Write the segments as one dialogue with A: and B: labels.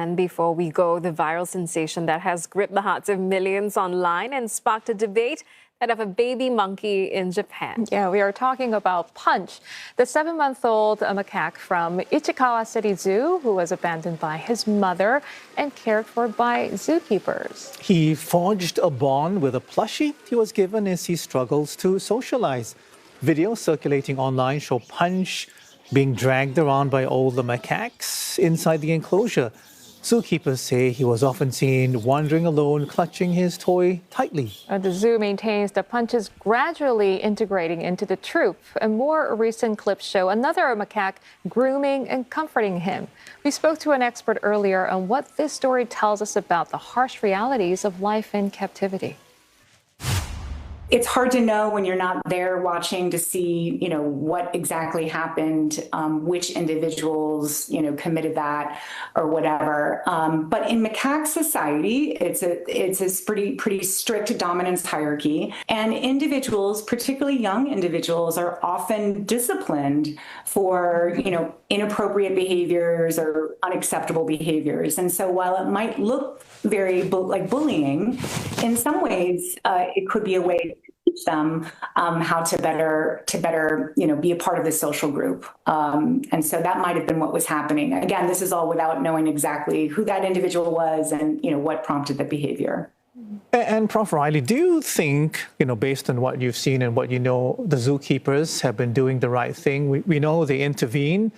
A: And before we go, the viral sensation that has gripped the hearts of millions online and sparked a debate, that of a baby monkey in Japan.
B: Yeah, we are talking about Punch, the 7-month-old macaque from Ichikawa City Zoo who was abandoned by his mother and cared for by zookeepers.
C: He forged a bond with a plushie he was given as he struggles to socialize. Videos circulating online show Punch being dragged around by all the macaques inside the enclosure. Zookeepers say he was often seen wandering alone, clutching his toy tightly.
B: The zoo maintains that Punch is gradually integrating into the troop, and more recent clips show another macaque grooming and comforting him. We spoke to an expert earlier on what this story tells us about the harsh realities of life in captivity.
D: It's hard to know when you're not there watching to see, what exactly happened, which individuals, committed that or whatever. But in macaque society, it's a pretty strict dominance hierarchy, and individuals, particularly young individuals, are often disciplined for, inappropriate behaviors or unacceptable behaviors. And so while it might look very like bullying, in some ways, it could be a way to teach them how to better, be a part of the social group. And so that might have been what was happening. Again, this is all without knowing exactly who that individual was and, what prompted the behavior.
C: And Prof. Riley, do you think, based on what you've seen and what you know, the zookeepers have been doing the right thing? We know they intervened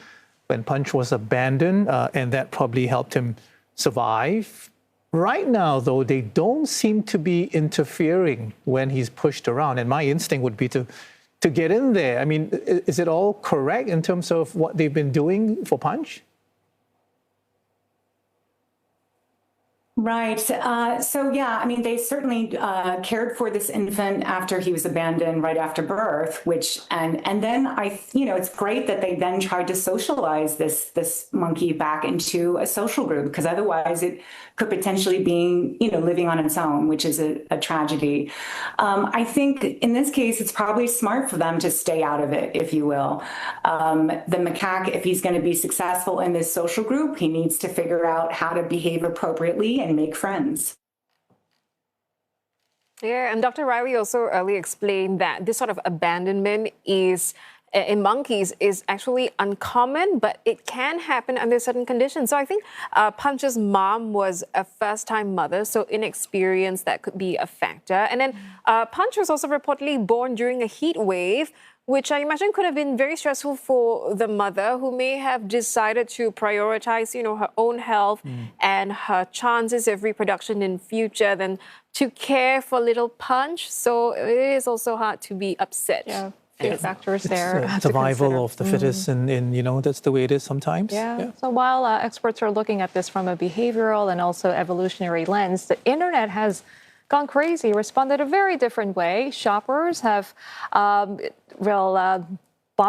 C: when Punch was abandoned, and that probably helped him survive. Right now, though, they don't seem to be interfering when he's pushed around. And my instinct would be to get in there. I mean, is it all correct in terms of what they've been doing for Punch?
D: Right. They certainly cared for this infant after he was abandoned right after birth, and then it's great that they then tried to socialize this monkey back into a social group, because otherwise it could potentially be, living on its own, which is a tragedy. I think in this case, it's probably smart for them to stay out of it, if you will. The macaque, if he's going to be successful in this social group, he needs to figure out how to behave appropriately and make friends.
A: Yeah, and Dr. Riley also earlier explained that this sort of abandonment in monkeys is actually uncommon, but it can happen under certain conditions. So I think Punch's mom was a first-time mother, so inexperience, that could be a factor. And then Punch was also reportedly born during a heat wave, which I imagine could have been very stressful for the mother, who may have decided to prioritize, her own health and her chances of reproduction in future than to care for little Punch. So it is also hard to be upset.
B: Yeah. Factors there.
C: Survival of the fittest, and that's the way it is sometimes.
B: Yeah. So while experts are looking at this from a behavioral and also evolutionary lens, the internet has gone crazy, responded a very different way. Shoppers have bought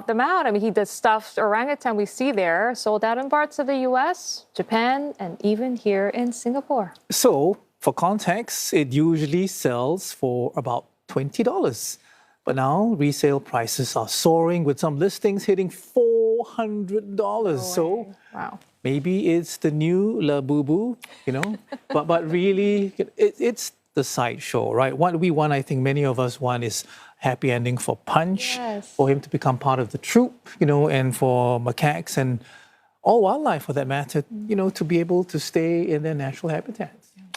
B: them out. I mean, the stuffed orangutan we see there sold out in parts of the U.S., Japan, and even here in Singapore.
C: So, for context, it usually sells for about $20. But now resale prices are soaring, with some listings hitting $400. So
B: wow.
C: Maybe it's the new La Boo Boo, but really it's the sideshow, right? What we want, I think many of us want, is happy ending for Punch, for him to become part of the troop, and for macaques and all wildlife for that matter, to be able to stay in their natural habitats.